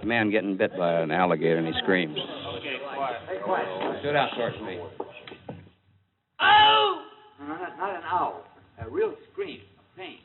A man getting bit by an alligator and he screams. Okay, quiet. Sit down, Sergeant Lee. Ow! No, not an owl. A real scream of pain.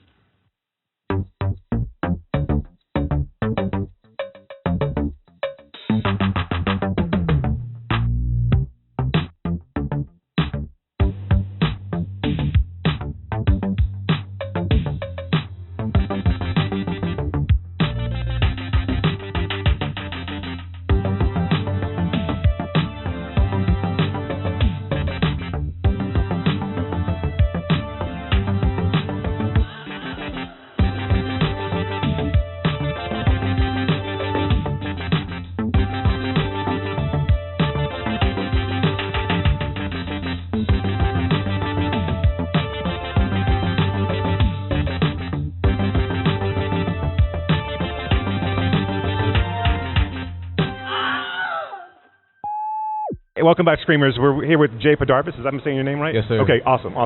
Welcome back, Screamers. We're here with Jay Pendarvis. Is I'm saying your name right? Yes, sir. Okay, awesome. I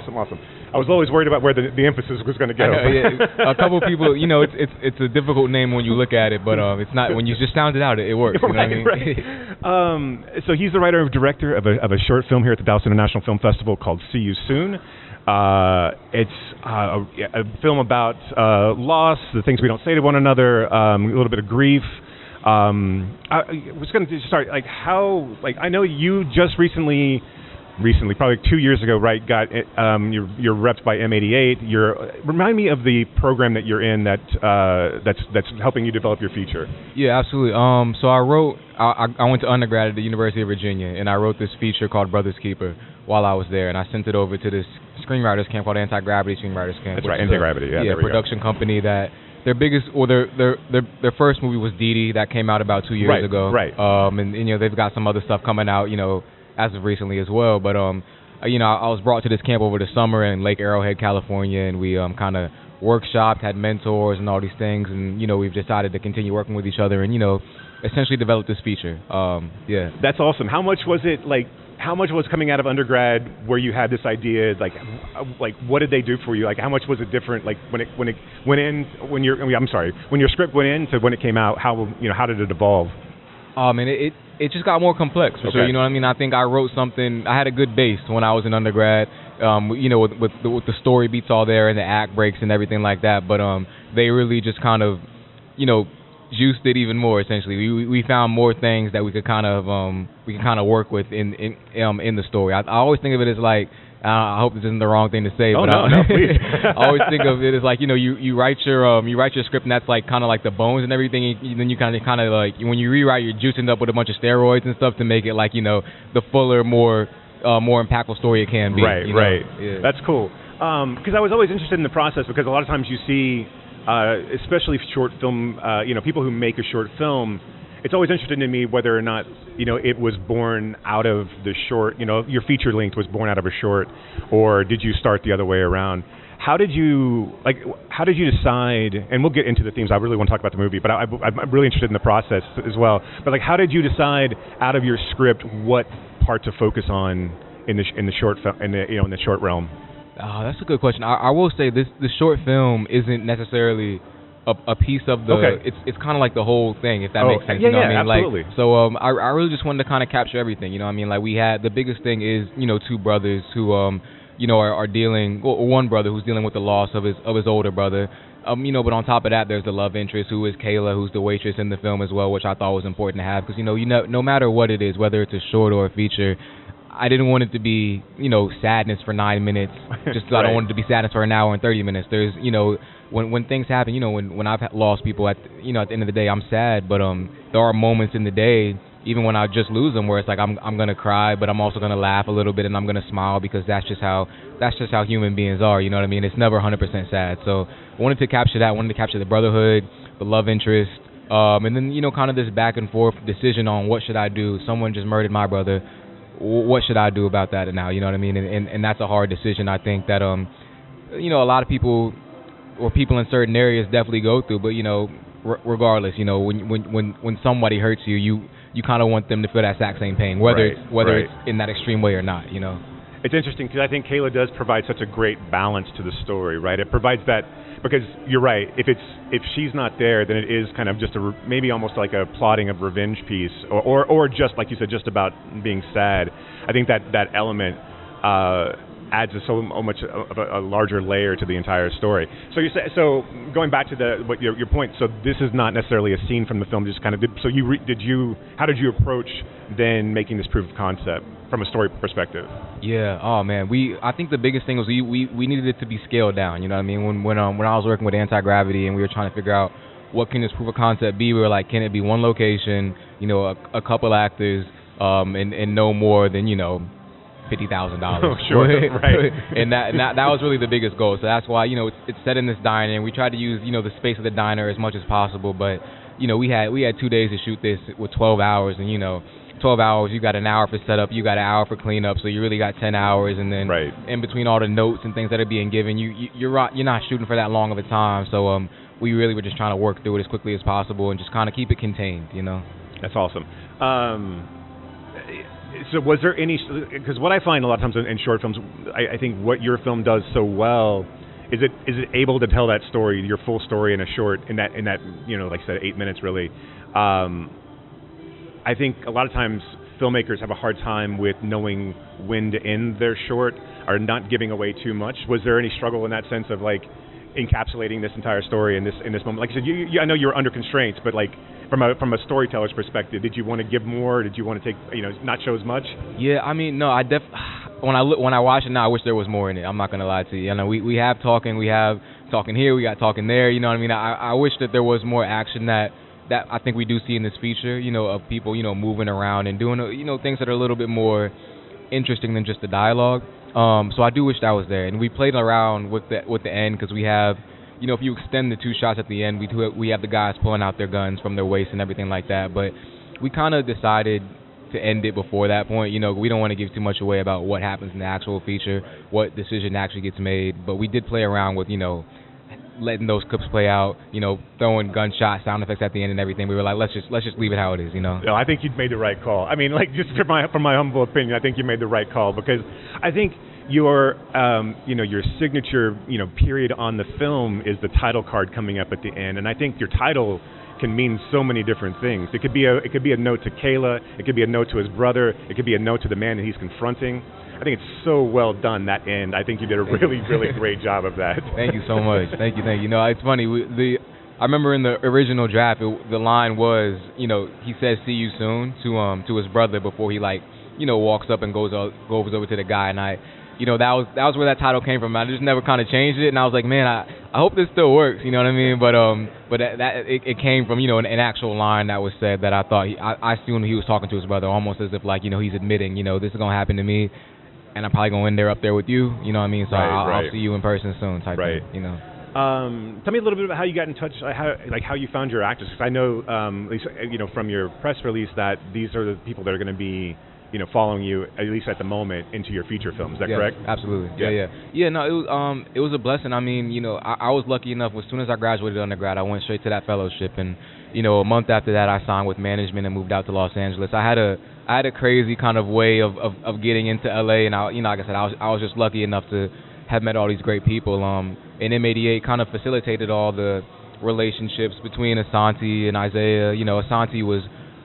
was always worried about where the emphasis was going to go. A couple people, it's a difficult name when you look at it, but it's not when you just sound it out. It works. You know what I mean? Right. So he's the writer and director of a short film here at the Dallas International Film Festival called See You Soon. It's a film about loss, the things we don't say to one another, a little bit of grief. I was going to start, I know you just recently, probably 2 years ago, right, got, you're repped by M88. Remind me of the program that you're in that's helping you develop your feature. Yeah, absolutely. So I went to undergrad at the University of Virginia, and I wrote this feature called Brother's Keeper while I was there, and I sent it over to this screenwriters camp called Anti-Gravity Screenwriters Camp. That's right, Anti-Gravity, yeah, production company that... Their biggest, or their first movie was Dee Dee, that came out about 2 years ago. Right. And they've got some other stuff coming out, as of recently as well. But I was brought to this camp over the summer in Lake Arrowhead, California, and we kind of workshopped, had mentors and all these things, and we've decided to continue working with each other and essentially develop this feature. Yeah. That's awesome. How much was it like? How much was coming out of undergrad where you had this idea? Like what did they do for you? Like, how much was it different? Like when your script went in to when it came out, how did it evolve? And it just got more complex for sure. You know what I mean? I think I wrote something. I had a good base when I was in undergrad. With the story beats all there and the act breaks and everything like that. But they really just kind of, juiced it even more. Essentially, we found more things that we could kind of work with in the story. I always think of it as like, I hope this isn't the wrong thing to say, but no, please. I always think of it as like you write your script and that's like kind of like the bones and everything. And then you kind of like when you rewrite, you're juicing up with a bunch of steroids and stuff to make it like the fuller, more impactful story it can be. Right. Yeah. That's cool. Because I was always interested in the process because a lot of times you see. Especially short film, people who make a short film, it's always interesting to me whether or not, it was born out of the short, your feature length was born out of a short, or did you start the other way around? How did you decide, and we'll get into the themes, I really want to talk about the movie, but I'm really interested in the process as well, but how did you decide out of your script what part to focus on in the short realm? Oh, that's a good question. I will say the short film isn't necessarily a piece of the. Okay. It's kind of like the whole thing, if that makes sense. Yeah, absolutely. I really just wanted to kind of capture everything. We had the biggest thing is two brothers who are dealing. Well, one brother who's dealing with the loss of his older brother. But on top of that, there's the love interest who is Kayla, who's the waitress in the film as well, which I thought was important to have because no matter what it is, whether it's a short or a feature. I didn't want it to be, sadness for 9 minutes. Just I don't want it to be sadness for an hour and 30 minutes. There's, when things happen, when I've lost people at the end of the day, I'm sad. But there are moments in the day, even when I just lose them, where it's like I'm gonna cry, but I'm also gonna laugh a little bit and I'm gonna smile because that's just how human beings are. You know what I mean? It's never 100% sad. So I wanted to capture that. I wanted to capture the brotherhood, the love interest, and then kind of this back and forth decision on what should I do. Someone just murdered my brother. What should I do about that now? You know what I mean? And that's a hard decision. I think that a lot of people or people in certain areas definitely go through. But regardless, when somebody hurts you, you kind of want them to feel that exact same pain, whether it's in that extreme way or not. It's interesting because I think Kayla does provide such a great balance to the story. Right? It provides that because you're right. If she's not there, then it is kind of just maybe almost like a plotting of revenge piece, or just like you said, just about being sad. I think that element adds so much of a larger layer to the entire story. So you say, so going back to your point. So this is not necessarily a scene from the film. Just kind of how did you approach then making this proof of concept from a story perspective? Yeah. Oh man. I think the biggest thing was we needed it to be scaled down. You know what I mean? When I was working with Anti-Gravity and we were trying to figure out what can this proof of concept be, we were like, can it be one location? You know, a couple actors, and no more than $50,000. Oh, sure, right. And that was really the biggest goal. So that's why it's set in this diner, and we tried to use the space of the diner as much as possible. But we had 2 days to shoot this with 12 hours, and 12 hours, you got an hour for setup, you got an hour for cleanup, so you really got 10 hours, and then in between all the notes and things that are being given, you're not shooting for that long of a time. So we really were just trying to work through it as quickly as possible and just kind of keep it contained. That's awesome. So was there any, because what I find a lot of times in short films, I think what your film does so well is it able to tell that story, your full story in a short, in that like I said, 8 minutes really. I think a lot of times filmmakers have a hard time with knowing when to end their short or not giving away too much. Was there any struggle in that sense of like encapsulating this entire story in this moment? Like I said, I know you were under constraints, but like from a storyteller's perspective, did you want to give more? Did you want to take not show as much? Yeah, I mean, no, when I watch it now, I wish there was more in it. I'm not gonna lie to you. We have talking here, we got talking there. You know what I mean? I wish that there was more action that I think we do see in this feature. Of people moving around and doing things that are a little bit more interesting than just the dialogue. So I do wish that was there, and we played around with the end because we have, if you extend the 2 shots at the end, we have the guys pulling out their guns from their waist and everything like that. But we kind of decided to end it before that point. We don't want to give too much away about what happens in the actual feature, what decision actually gets made. But we did play around with letting those clips play out, throwing gunshot sound effects at the end and everything. We were like, let's just leave it how it is, No, I think you made the right call. I mean, like, just from my humble opinion, I think you made the right call, because I think your signature, period on the film is the title card coming up at the end, and I think your title can mean so many different things. It could be a note to Kayla, it could be a note to his brother, it could be a note to the man that he's confronting. I think it's so well done, that end. I think you did a really, really great job of that. Thank you so much. Thank you. It's funny. I remember in the original draft, the line was, he says "see you soon" to his brother before he walks up and goes over to the guy, and that was where that title came from. I just never kind of changed it, and I was like, man, I hope this still works. You know what I mean? But it came from an actual line that was said that I thought I assumed he was talking to his brother, almost as if he's admitting, this is gonna happen to me. And I'm probably going to end up there with you, you know what I mean? So I'll see you in person soon type thing, Tell me a little bit about how you got in touch, how you found your actors. Because I know, at least, from your press release, that these are the people that are going to be, following you, at least at the moment, into your feature films. Is that correct? Absolutely. Yeah, no, it was a blessing. I mean, I was lucky enough, as soon as I graduated undergrad, I went straight to that fellowship. And, a month after that, I signed with management and moved out to Los Angeles. I had a crazy kind of way of getting into LA, and like I said, I was just lucky enough to have met all these great people. And M88 kind of facilitated all the relationships between Asante and Isaiah. Asante was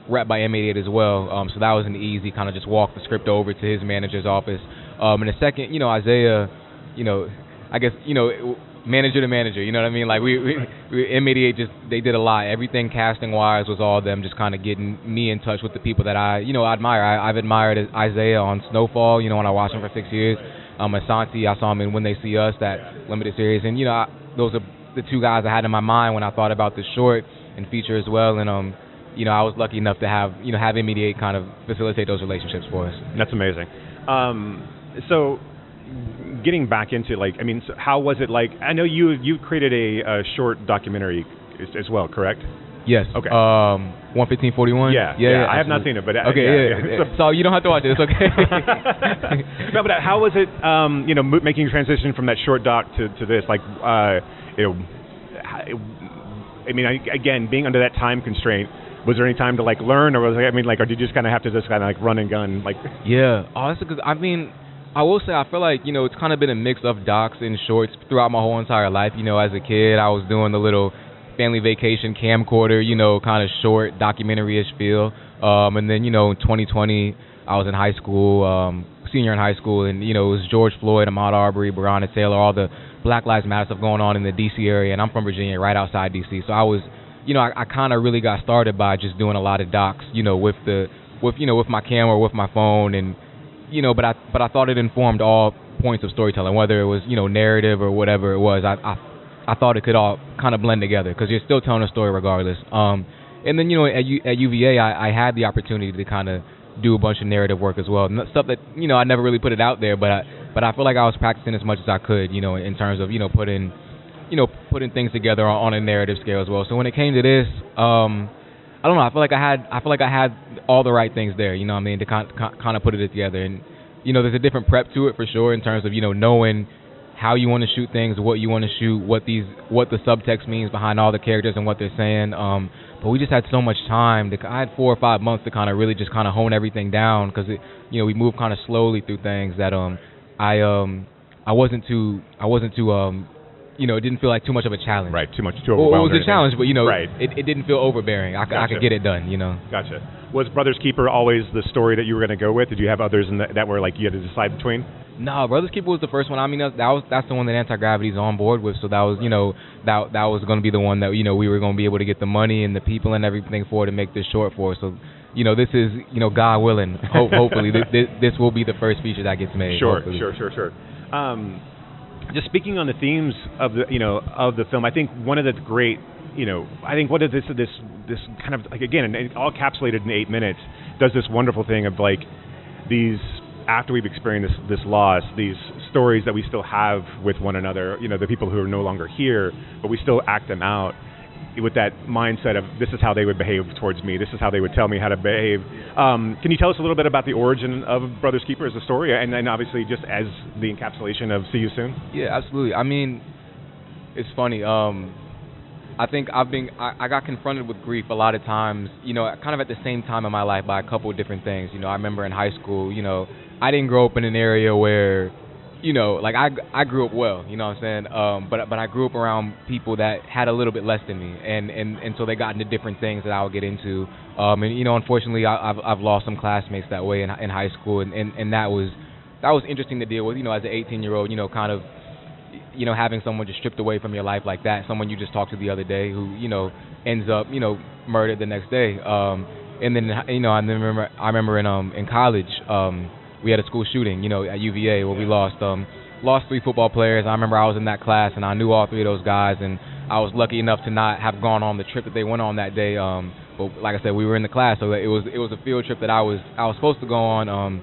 rep by M88 as well, so that was an easy kind of just walk the script over to his manager's office. And the second, Isaiah, I guess, manager to manager, you know what I mean? Like we M88 they did a lot. Everything casting wise was all them just kind of getting me in touch with the people that I admire. I've admired Isaiah on Snowfall, when I watched him for 6 years. Asante, I saw him in When They See Us, that limited series, and those are the 2 guys I had in my mind when I thought about the short and feature as well. And I was lucky enough to have M88 kind of facilitate those relationships for us. That's amazing. So getting back into so how was it like? I know you created a short documentary as well, correct? Yes. Okay. 11541. Yeah. I have not seen it, but okay. Yeah. So you don't have to watch it. It's okay. No, but how was it? Making a transition from that short doc to this, again, being under that time constraint. Was there any time to learn, or or did you just kind of have to just kind of run and gun? Yeah. Oh, that's a good. I mean, I will say I feel like, it's kind of been a mix of docs and shorts throughout my whole entire life. As a kid, I was doing the little family vacation camcorder, kind of short documentary-ish feel. And then, in 2020, I was in high school, senior in high school, and, it was George Floyd, Ahmaud Arbery, Breonna Taylor, all the Black Lives Matter stuff going on in the D.C. area, and I'm from Virginia, right outside D.C. So I was, I kind of really got started by just doing a lot of docs, with my camera, with my phone, and, but I thought it informed all points of storytelling, whether it was, narrative or whatever it was. I thought it could all kind of blend together because you're still telling a story regardless. And then, at UVA, I had the opportunity to kind of do a bunch of narrative work as well. Stuff that, I never really put it out there, but I feel like I was practicing as much as I could, in terms of, putting things together on a narrative scale as well. So when it came to this, I don't know. I feel like I had all the right things there, to kind of put it together. And, there's a different prep to it for sure in terms of, knowing how you want to shoot things, what you want to shoot, what the subtext means behind all the characters and what they're saying. But we just had so much time. I had 4 or 5 months to kind of really just kind of hone everything down because we moved kind of slowly through things that I wasn't too it didn't feel like too much of a challenge. Right, too overwhelming. Well, it was a challenge, but right. it didn't feel overbearing. I could get it done. Gotcha. Was Brothers Keeper always the story that you were going to go with? Did you have others that were like you had to decide between? No, Brothers Keeper was the first one. I mean, that's the one that Anti-Gravity's on board with. So that was that was going to be the one that we were going to be able to get the money and the people and everything for to make this short for. So this is God willing. Hopefully this will be the first feature that gets made. Sure. Hopefully. Sure. Just speaking on the themes of the film, I think one of the great, I think what is this kind of like, again, all encapsulated in 8 minutes, does this wonderful thing of like these, after we've experienced this loss, these stories that we still have with one another, the people who are no longer here, but we still act them out with that mindset of this is how they would behave towards me, this is how they would tell me how to behave. Can you tell us a little bit about the origin of Brothers Keeper as a story, and then obviously just as the encapsulation of See You Soon? Yeah, absolutely. I mean, it's funny. I think I got confronted with grief a lot of times, kind of at the same time in my life by a couple of different things. I remember in high school, I didn't grow up in an area where, like I grew up well, you know what I'm saying? But I grew up around people that had a little bit less than me, and so they got into different things that I would get into. And unfortunately, I've lost some classmates that way in high school, and that was interesting to deal with, as an 18-year-old, kind of, having someone just stripped away from your life like that, someone you just talked to the other day who, ends up, murdered the next day. And then, I remember in college, we had a school shooting, at UVA where we lost 3 football players. I remember I was in that class and I knew all 3 of those guys, and I was lucky enough to not have gone on the trip that they went on that day. But like I said, we were in the class, so it was a field trip that I was supposed to go on.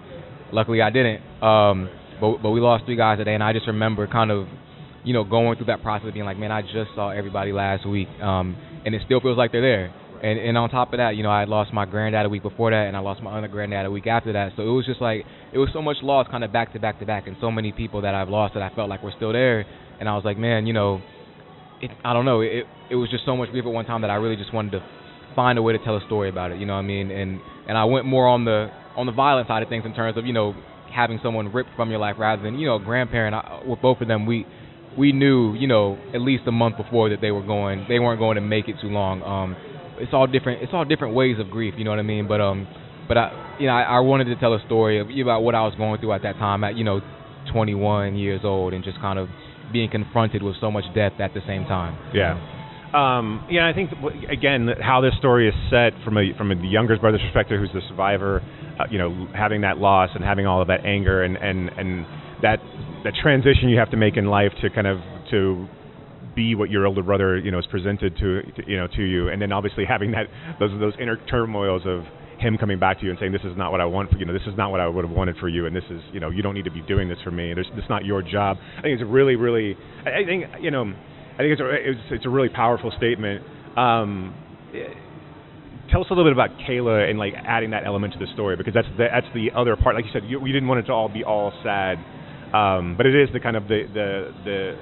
Luckily, I didn't. But we lost 3 guys that day, and I just remember kind of, going through that process of being like, man, I just saw everybody last week, and it still feels like they're there. And on top of that, I had lost my granddad a week before that, and I lost my other granddad a week after that. So it was just like, it was so much loss kind of back to back to back, and so many people that I've lost that I felt like were still there. And I was like, man, I don't know. It was just so much grief at one time that I really just wanted to find a way to tell a story about it, you know what I mean? And I went more on the violent side of things in terms of, having someone ripped from your life rather than, a grandparent. With both of them, we knew, at least a month before that they weren't going to make it too long. It's all different ways of grief, you know what I mean? But I wanted to tell a story about what I was going through at that time at 21 years old, and just kind of being confronted with so much death at the same time. Yeah. I think again how this story is set from a younger brother's perspective, who's the survivor, having that loss and having all of that anger and that transition you have to make in life to kind of to be what your older brother is presented to you, and then obviously having those inner turmoils of him coming back to you and saying, this is not what I want for this is not what I would have wanted for you, and this is you don't need to be doing this for me. It's not your job. I think it's a really it's a really powerful statement. Tell us a little bit about Kayla and like adding that element to the story, because that's the other part. Like you said, we didn't want it to all be all sad, but it is the kind of the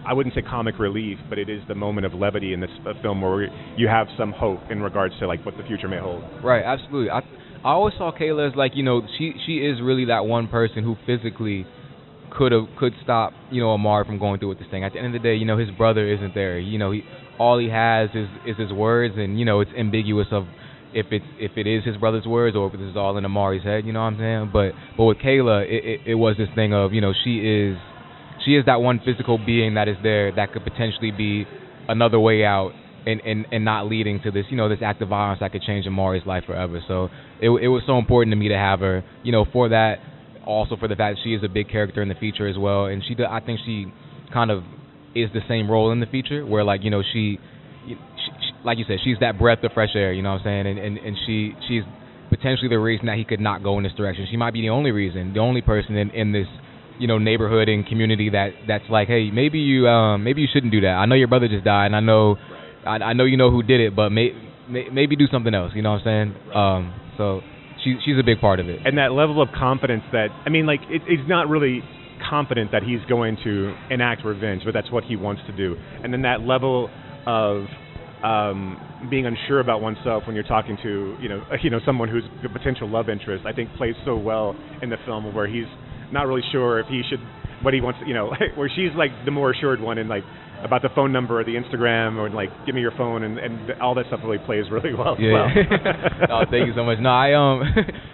I wouldn't say comic relief, but it is the moment of levity in this film where you have some hope in regards to like what the future may hold. Right, absolutely. I always saw Kayla as like, she is really that one person who physically could stop, Amari from going through with this thing. At the end of the day, his brother isn't there. All he has is his words, and it's ambiguous of if it is his brother's words or if this is all in Amari's head. You know what I'm saying? But with Kayla, it was this thing of she is that one physical being that is there that could potentially be another way out and not leading to this this act of violence that could change Amari's life forever. So it was so important to me to have her for that. Also for the fact that she is a big character in the feature as well, and I think she kind of is the same role in the feature where she like you said, she's that breath of fresh air, you know what I'm saying, and she's potentially the reason that he could not go in this direction. She might be the only person in this neighborhood and community that's like, hey, maybe you shouldn't do that. I know your brother just died, and I know you know who did it, but maybe do something else, you know what I'm saying? So she's a big part of it. And that level of confidence that, it's not really confident that he's going to enact revenge, but that's what he wants to do. And then that level of being unsure about oneself when you're talking to, someone who's a potential love interest, I think plays so well in the film, where he's not really sure if he should, what he wants, where she's like the more assured one and about the phone number or the Instagram or give me your phone and all that stuff really plays really well. Yeah. Oh, thank you so much. No,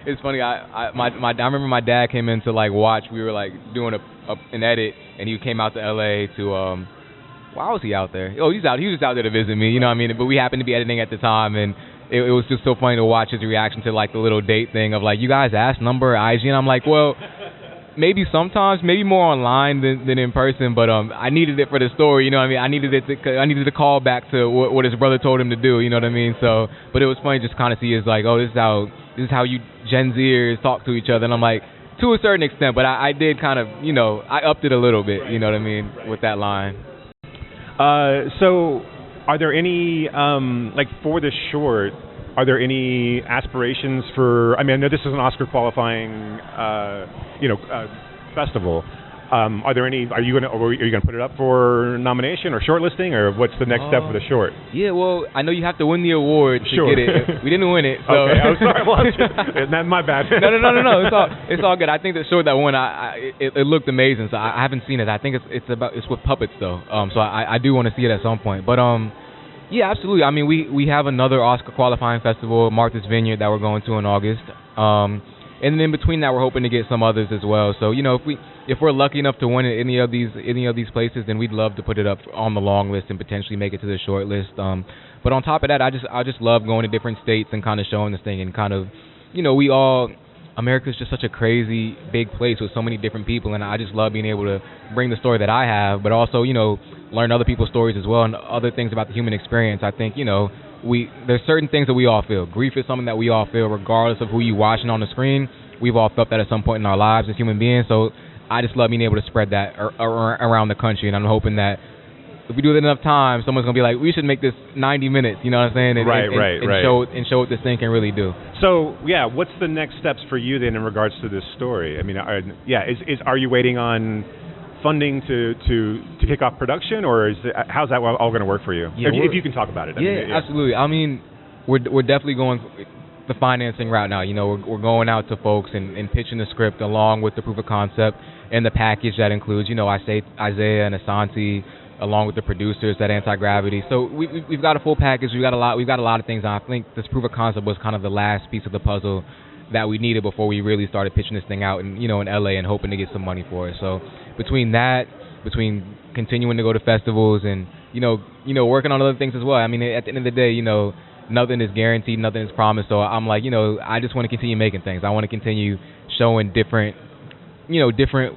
it's funny. I remember my dad came in to watch. We were doing an edit, and he came out to LA to why was he out there? Oh, he was just out there to visit me. You know what I mean? But we happened to be editing at the time, and it was just so funny to watch his reaction to the little date thing of you guys asked number IG, and I'm like, well. Maybe sometimes, maybe more online than in person, but I needed it for the story, you know what I mean? I needed to call back to what his brother told him to do, you know what I mean? So, but it was funny just kind of see this is how you Gen Zers talk to each other, and I'm like, to a certain extent, but I did kind of, I upped it a little bit, you know what I mean, with that line. So, are there any for the short? Are there any aspirations for? I know this is an Oscar qualifying, festival. Are there any? Are you gonna put it up for nomination or shortlisting, or what's the next step for the short? Yeah, well, I know you have to win the award to sure. get it. We didn't win it, so. Okay, I'm sorry. Well, not my bad. No. It's all good. I think the short that won, it looked amazing. So I haven't seen it. I think it's with puppets though. So I do want to see it at some point. But yeah, absolutely. We have another Oscar qualifying festival, Martha's Vineyard, that we're going to in August. And in between that, we're hoping to get some others as well. So if we're lucky enough to win at any of these places, then we'd love to put it up on the long list and potentially make it to the short list. But on top of that, I just love going to different states and kind of showing this thing and kind of, America's just such a crazy big place with so many different people, and I just love being able to bring the story that I have, but also learn other people's stories as well and other things about the human experience. I think there's certain things that we all feel. Grief is something that we all feel, regardless of who you watching on the screen. We've all felt that at some point in our lives as human beings. So I just love being able to spread that around the country, and I'm hoping that if we do it enough times, someone's gonna be like, we should make this 90 minutes. You know what I'm saying? And, right. And show what this thing can really do. So yeah, what's the next steps for you then in regards to this story? Are you waiting on funding to kick off production, or how's that all going to work for you? Yeah, if you can talk about it. Yeah, absolutely. We're definitely going the financing route now. We're going out to folks and pitching the script along with the proof of concept and the package that includes, Isaiah and Asante, along with the producers at Anti-Gravity. So we've got a full package. We've got a lot of things. I think this proof of concept was kind of the last piece of the puzzle that we needed before we really started pitching this thing out in LA and hoping to get some money for it. So between continuing to go to festivals and working on other things as well. At the end of the day, nothing is guaranteed, nothing is promised. So I'm like, I just want to continue making things. I want to continue showing different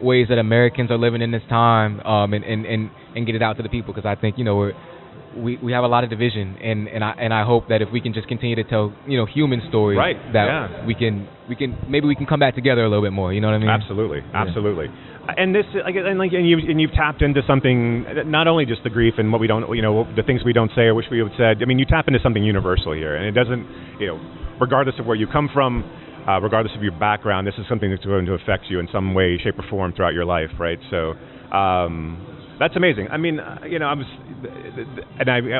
ways that Americans are living in this time, and get it out to the people, because I think we have a lot of division, and I hope that if we can just continue to tell human stories, right, that we can come back together a little bit more. You know what I mean? Absolutely. And this and you've tapped into something, not only just the grief and what we don't, the things we don't say or wish we had said. You tap into something universal here, and it doesn't, regardless of where you come from, regardless of your background, this is something that's going to affect you in some way, shape, or form throughout your life, right? So that's amazing.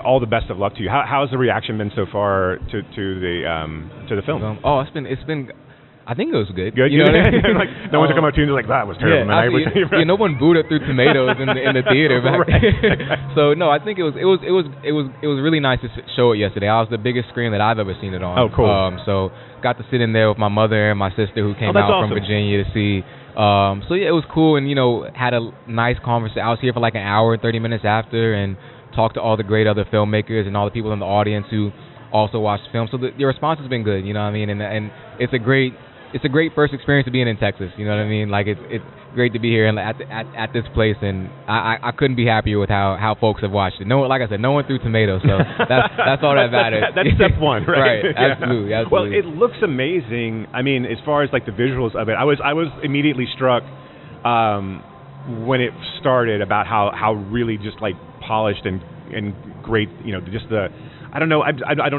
All the best of luck to you. How has the reaction been so far to the film? It's been I think it was good. Good. You know what I mean? Like no one's come up to you and like that was terrible. No one booed it through tomatoes in the theater back then. So no, I think it was really nice to show it yesterday. I was the biggest screen that I've ever seen it on. Oh, cool. So got to sit in there with my mother and my sister who came out awesome. from Virginia to see. So yeah, it was cool, and had a nice conversation. I was here for like an hour and 30 minutes after, and talked to all the great other filmmakers and all the people in the audience who also watched the film. So the response has been good. You know what I mean? And it's a great first experience to being in Texas. You know what I mean? Like it's great to be here and at this place, and I couldn't be happier with how folks have watched it. Like I said, no one threw tomatoes, so that's all that matters. That's step one, right? Right. Absolutely. Well, it looks amazing. I mean, as far as like the visuals of it, I was immediately struck when it started about how really just like polished and great. Just the I don't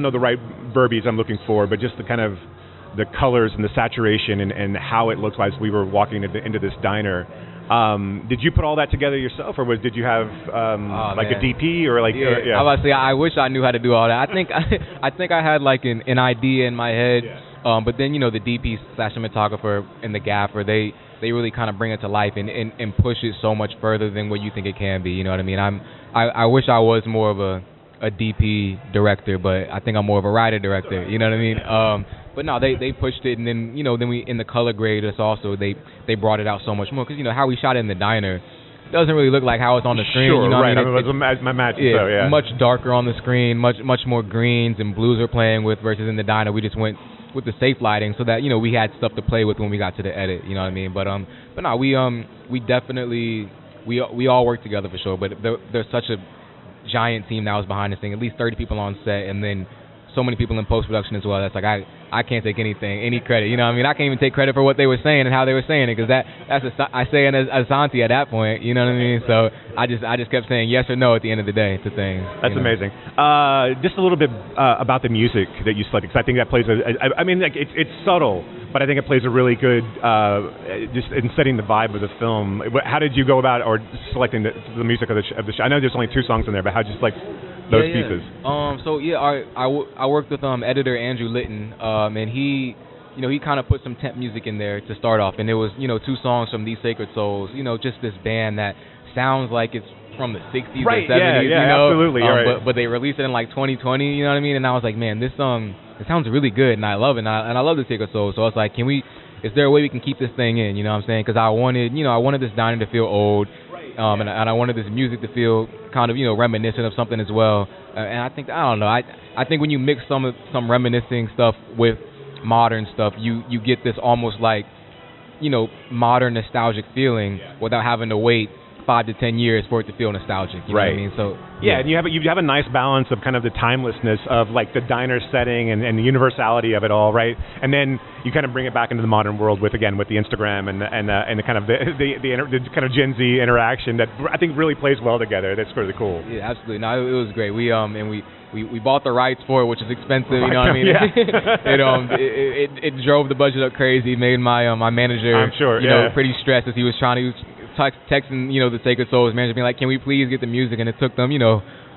know the right verbiage I'm looking for, but just the kind of the colors and the saturation and how it looks like we were walking into this diner. Did you put all that together yourself, or did you have like a DP or like? Yeah. I was about to say I wish I knew how to do all that. I think I had like an idea in my head, but then the DP / cinematographer and the gaffer they really kind of bring it to life and push it so much further than what you think it can be. You know what I mean? I wish I was more of a DP director, but I think I'm more of a writer director. You know what I mean? But no, they pushed it, and then then we in the color grade us also they brought it out so much more because how we shot it in the diner doesn't really look like how it's on the screen. Sure, you know right. What I mean? My match. Much darker on the screen, much more greens and blues we're playing with versus in the diner we just went with the safe lighting so that we had stuff to play with when we got to the edit. You know what I mean? But no, we definitely we all work together for sure. But there's such a giant team that was behind this thing, at least 30 people on set, and then so many people in post-production as well. That's like I can't take any credit. You know what I mean? I can't even take credit for what they were saying and how they were saying it because I say it as Asante at that point. You know what I mean? So I just kept saying yes or no at the end of the day to things. That's amazing. Just a little bit about the music that you selected, because I think that plays I mean, like it's subtle, but I think it plays a really good just in setting the vibe of the film. How did you go about or selecting the music of the show? I know there's only 2 songs in there, but how'd you select those pieces? I worked with editor Andrew Litton, and he kind of put some temp music in there to start off, and there was 2 songs from These Sacred Souls, just this band that sounds like it's from the 60s or 70s, absolutely, right. but they released it in like 2020, you know what I mean? And I was like, man, this it sounds really good, and I love it, and I love the Sacred Souls. So I was like, is there a way we can keep this thing in? You know what I'm saying? Because I wanted this diner to feel old. And I wanted this music to feel kind of, reminiscent of something as well. And I think, I don't know, I think when you mix some reminiscing stuff with modern stuff, you get this almost like, modern nostalgic feeling without having to wait 5 to 10 years for it to feel nostalgic. You know what I mean? So and you have a nice balance of kind of the timelessness of like the diner setting and the universality of it all, right? And then you kind of bring it back into the modern world with the Instagram and the kind of the kind of Gen Z interaction that I think really plays well together. That's really cool. Yeah, absolutely. No, it was great. We bought the rights for it, which is expensive. You know what I mean? It drove the budget up crazy. Made my manager, I'm sure, pretty stressed as he was trying to. Texting, the Sacred Souls manager, being like, "Can we please get the music?" And it took them,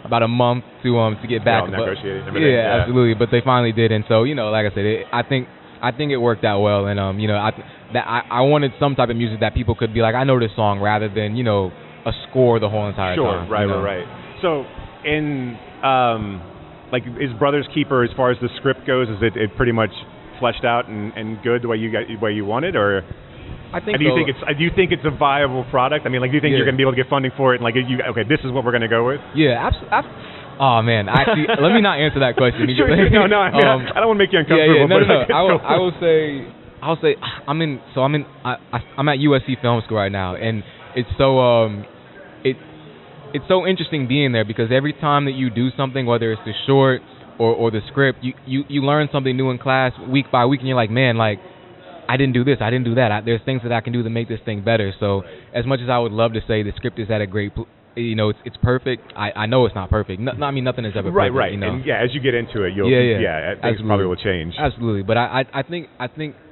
about a month to get back. Negotiating everything. Yeah, absolutely. But they finally did, and so like I said, I think it worked out well. And I wanted some type of music that people could be like, I know this song, rather than a score the whole entire time. Sure, right. So in like is Brothers Keeper, as far as the script goes, is it pretty much fleshed out and good the way you want it, or? I think. Do you think it's a viable product? I mean, like, do you think you're going to be able to get funding for it? And like, this is what we're going to go with? Yeah, absolutely. Oh man, actually, let me not answer that question. Sure, no. I mean, I don't want to make you uncomfortable. No. I'll say I'm at USC Film School right now, and it's so it's so interesting being there because every time that you do something, whether it's the short or the script, you learn something new in class week by week, and you're like, man, like. I didn't do this, I didn't do that. There's things that I can do to make this thing better. So as much as I would love to say the script is at a great, it's perfect, I know it's not perfect. I mean, nothing is ever perfect. Right. And as you get into it, things probably will change. Absolutely. But I think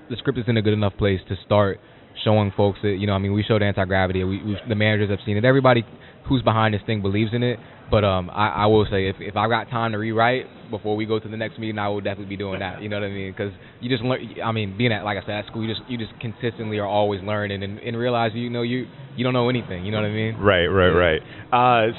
the script is in a good enough place to start showing folks that, we showed Anti-Gravity. The managers have seen it. Everybody who's behind this thing believes in it. But I will say, if I got time to rewrite before we go to the next meeting, I will definitely be doing that. You know what I mean? Because you just learn. Being at, like I said, at school, you just consistently are always learning and realize you don't know anything. You know what I mean? Right.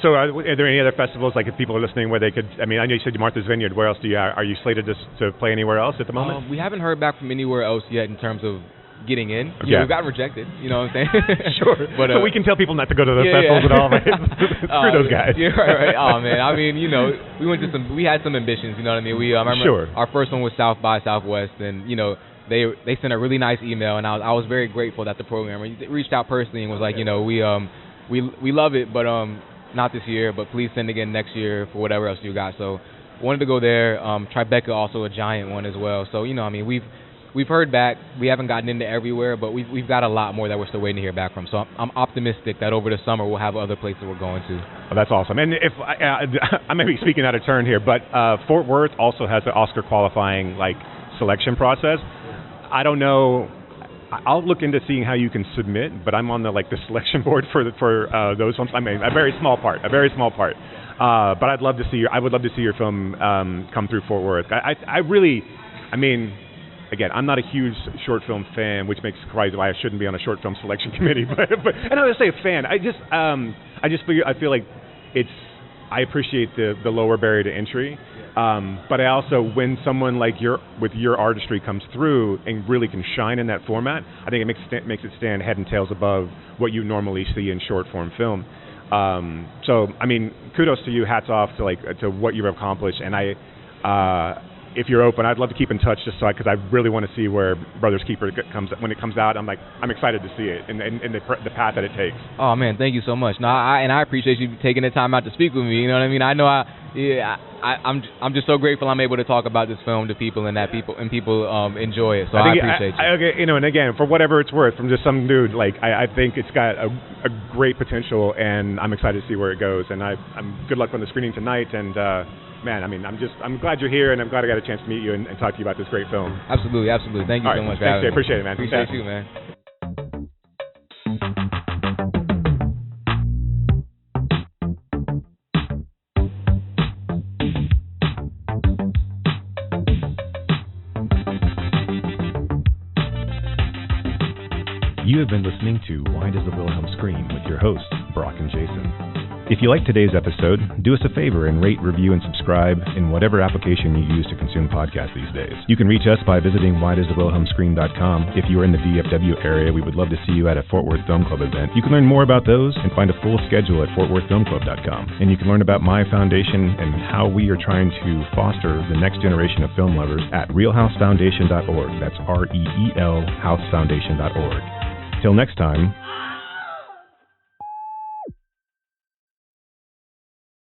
So are there any other festivals, like if people are listening, where they could? I know you said Martha's Vineyard. Where else are you slated to play anywhere else at the moment? We haven't heard back from anywhere else yet in terms of getting in. Yeah. We've gotten rejected. You know what I'm saying? Sure. But we can tell people not to go to those festivals at all. Right? Screw those guys. Yeah, right. Oh man. We had some ambitions. You know what I mean? I remember our first one was South by Southwest, and they sent a really nice email, and I was very grateful that the programmer reached out personally and was like, we love it, but not this year, but please send again next year for whatever else you got. So wanted to go there. Tribeca, also a giant one as well. So we've heard back. We haven't gotten into everywhere, but we've got a lot more that we're still waiting to hear back from. So I'm optimistic that over the summer we'll have other places we're going to. Oh, that's awesome. And if I may be speaking out of turn here, but Fort Worth also has the Oscar qualifying selection process. I don't know. I'll look into seeing how you can submit, but I'm on the selection board for those films. A very small part. But I would love to see your film come through Fort Worth. Again, I'm not a huge short film fan, which makes surprise why I shouldn't be on a short film selection committee. But and I would say a fan. I feel like I appreciate the lower barrier to entry. But I also, when someone with your artistry comes through and really can shine in that format, I think it makes it stand head and tails above what you normally see in short form film. So kudos to you. Hats off to what you've accomplished. And if you're open, I'd love to keep in touch because I really want to see where Brothers Keeper when it comes out. I'm excited to see it and the path that it takes. Oh man, thank you so much. No, I appreciate you taking the time out to speak with me. You know what I mean? I know I'm just so grateful I'm able to talk about this film to people and people enjoy it. So I appreciate you. And again, for whatever it's worth, from just some dude, I think it's got a great potential, and I'm excited to see where it goes. And I'm good luck on the screening tonight. And man, I'm glad you're here, and I'm glad I got a chance to meet you and talk to you about this great film. Absolutely. Thank you so much for having me. Appreciate it, man. Appreciate you, man. You have been listening to Why Does the Wilhelm Scream with your hosts, Brock and Jason. If you like today's episode, do us a favor and rate, review, and subscribe in whatever application you use to consume podcasts these days. You can reach us by visiting whydoesthewilhelmscream.com. If you are in the DFW area, we would love to see you at a Fort Worth Film Club event. You can learn more about those and find a full schedule at fortworthfilmclub.com. And you can learn about my foundation and how we are trying to foster the next generation of film lovers at realhousefoundation.org. That's REEL housefoundation.org. Till next time,